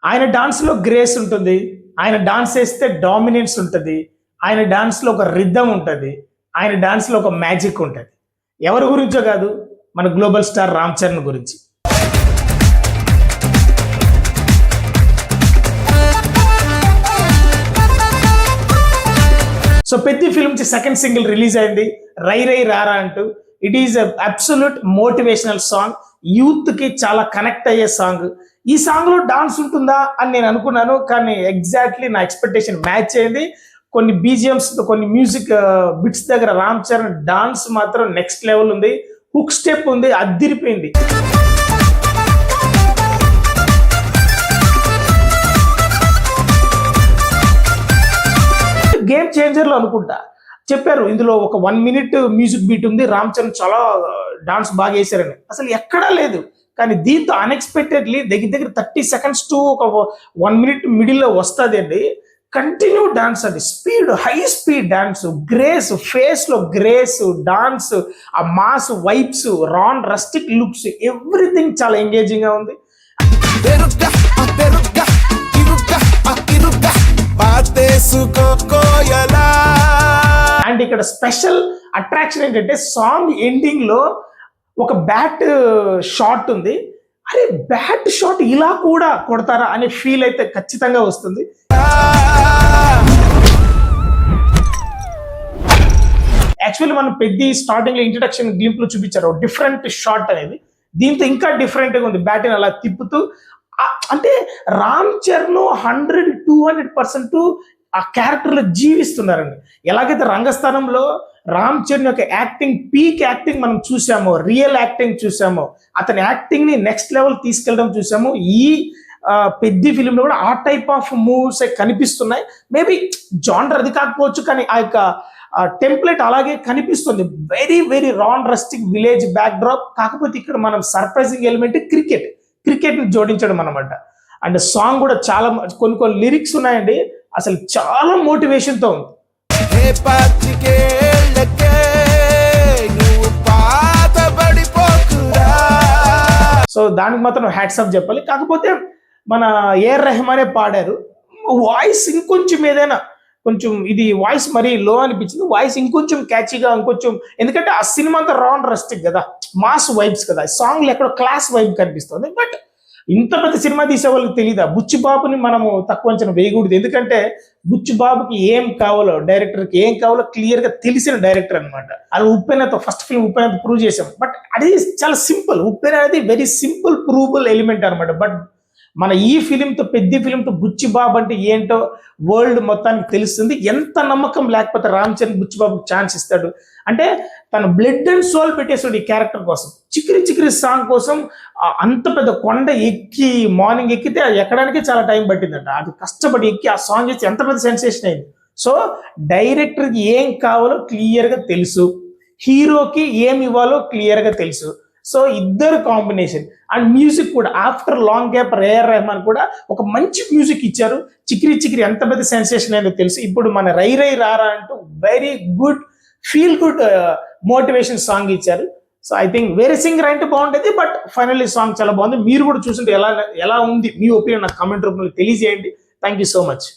ఆయన డాన్స్‌లో గ్రేస్ ఉంటుంది. ఆయన డాన్స్ ఏస్తే డామినెన్స్ ఉంటది. ఆయన డాన్స్‌లో ఒక రిథమ్ ఉంటది. ఆయన డాన్స్‌లో ఒక మ్యాజిక్ ఉంటది. ఎవరి గురించో కాదు, మన గ్లోబల్ స్టార్ రామ్ చరణ్ గురించి. సో 'పెద్ది' ఫిల్మ్ నుంచి సెకండ్ సింగిల్ రిలీజ్ అయింది. 'రై రై రారా' అంటూ. It is absolute motivational song. Youth కి చాలా కనెక్ట్ అయ్యే సాంగ్. ఈ సాంగ్ లో డాన్స్ ఉంటుందా అని నేను అనుకున్నాను, కానీ ఎగ్జాక్ట్లీ నా ఎక్స్పెక్టేషన్ మ్యాచ్ అయింది. కొన్ని బీజిఎంస్, కొన్ని మ్యూజిక్ బిట్స్ దగ్గర రామ్ చరణ్ డాన్స్ మాత్రం నెక్స్ట్ లెవెల్ ఉంది. హుక్ స్టెప్ ఉంది, అద్దిరిపోయింది. గేమ్ చేంజర్ లో అనుకుంటా చెప్పారు. ఇందులో ఒక 1 minute మ్యూజిక్ బీట్ ఉంది, రామ్ చరణ్ చాలా డాన్స్ బాగా వేశారని. అసలు ఎక్కడా లేదు. కానీ దీంతో అన్ఎక్స్పెక్టెడ్లీ దగ్గర 30 seconds టు ఒక 1 minute మిడిల్ లో వస్తుంది అండి. కంటిన్యూ డాన్స్ అండి, speed, high speed dance, grace, face లో గ్రేస్, డాన్స్, ఆ మాస్ వైబ్స్, రాన్ రస్టిక్ లుక్స్, ఎవ్రీథింగ్ చాలా ఎంగేజింగ్ గా ఉంది. అండ్ ఇక్కడ స్పెషల్ అట్రాక్షన్ ఏంటంటే సాంగ్ ఎండింగ్ లో ఒక బ్యాట్ షాట్ ఉంది. అరే బ్యాట్ షాట్ ఇలా కూడా కొడతారా అనే ఫీల్ అయితే ఖచ్చితంగా వస్తుంది. యాక్చువల్లీ మనం 'పెద్ది' స్టార్టింగ్ లో ఇంట్రడక్షన్ గ్లింప్ లో చూపించారు డిఫరెంట్ షాట్ అనేది. దీంతో ఇంకా డిఫరెంట్ గా ఉంది, బ్యాట్ అలా తిప్పుతూ. అంటే రామ్ చరణ్ 100-200% ఆ క్యారెక్టర్ లో జీవిస్తున్నారండి. ఎలాగైతే రంగస్థానంలో రామ్ చరణ్ యొక్క యాక్టింగ్, పీక్ యాక్టింగ్ మనం చూసామో, రియల్ యాక్టింగ్ చూసామో, అతని యాక్టింగ్ ని నెక్స్ట్ లెవెల్ తీసుకెళ్ళడం చూసాము. ఈ 'పెద్ది' ఫిలిం లో కూడా ఆ టైప్ ఆఫ్ మూవ్స్ కనిపిస్తున్నాయి. మేబీ జానర్ అది కాకపోవచ్చు, కానీ ఆ యొక్క టెంప్లెట్ అలాగే కనిపిస్తుంది. వెరీ వెరీ రాన్ రస్టిక్ విలేజ్ బ్యాక్ డ్రాప్. కాకపోతే ఇక్కడ మనం సర్ప్రైజింగ్ ఎలిమెంట్ క్రికెట్ ని జోడించడం అనమాట. అండ్ సాంగ్ కూడా చాలా కొన్ని లిరిక్స్ ఉన్నాయండి, అసలు చాలా మోటివేషన్ తో ఉంది. సో దానికి మాత్రం హ్యాట్స్ ఆఫ్ చెప్పాలి. కాకపోతే మన ఏఆర్ రెహమానే పాడారు. వాయిస్ ఇంకొంచెం ఏదైనా కొంచెం, ఇది వాయిస్ మరీ లో అనిపించింది. వాయిస్ ఇంకొంచెం క్యాచీగా, ఇంకొంచెం, ఎందుకంటే ఆ సినిమా అంతా రాన్ రస్టిక్ కదా, మాస్ వైబ్స్ కదా, సాంగ్ లో ఎక్కడో క్లాస్ వైబ్ కనిపిస్తుంది. బట్ ఇంత పెద్ద సినిమా తీసే వాళ్ళకి తెలియదా? బుచ్చిబాబుని మనము తక్కువ అంచనా వేయకూడదు. ఎందుకంటే బుచ్చిబాబుకి ఏం కావాలో, డైరెక్టర్కి ఏం కావాలో క్లియర్ గా తెలిసిన డైరెక్టర్ అనమాట. అది ఉప్పెనతో ఫస్ట్ ఫిల్మ్ ఉప్పెనతో ప్రూవ్ చేసాం. బట్ అది చాలా సింపుల్. ఉప్పెన అనేది వెరీ సింపుల్ ప్రూవబుల్ ఎలిమెంట్ అనమాట. బట్ మన ఈ ఫిలింతో, 'పెద్ది' ఫిలింతో బుచ్చిబాబు అంటే ఏంటో వరల్డ్ మొత్తానికి తెలుస్తుంది. ఎంత నమ్మకం లేకపోతే రామ్ చరణ్ బుచ్చిబాబుకి ఛాన్స్ ఇస్తాడు అంటే, తన బ్లడ్ అండ్ సోల్ పెట్టేస్తాడు ఈ క్యారెక్టర్ కోసం. చిక్కిరి సాంగ్ కోసం అంత పెద్ద కొండ ఎక్కి, మార్నింగ్ ఎక్కితే అది ఎక్కడానికి చాలా టైం పట్టిందంట. అది కష్టపడి ఎక్కి ఆ సాంగ్ చేసి ఎంత పెద్ద సెన్సేషన్ అయింది. సో డైరెక్టర్కి ఏం కావాలో క్లియర్ గా తెలుసు, హీరోకి ఏమి ఇవ్వాలో క్లియర్ గా తెలుసు. సో ఇద్దరు కాంబినేషన్. అండ్ మ్యూజిక్ కూడా after long gap A R Rahman కూడా ఒక మంచి మ్యూజిక్ ఇచ్చారు. చిక్కిరి ఎంత పెద్ద సెన్సేషన్ అయిందో తెలుసు. ఇప్పుడు మన 'రై రై రారా' అంటూ very good, feel good motivation song ఇచ్చారు. సో ఐ థింక్ వేరే సింగర్ అంటే బాగుంటుంది, బట్ ఫైనల్లీ సాంగ్ చాలా బాగుంది. మీరు కూడా చూస్తుంటే ఎలా ఉంది మీ ఒపీనియన్ నాకు కామెంట్ రూపంలో తెలియజేయండి. Thank you so much.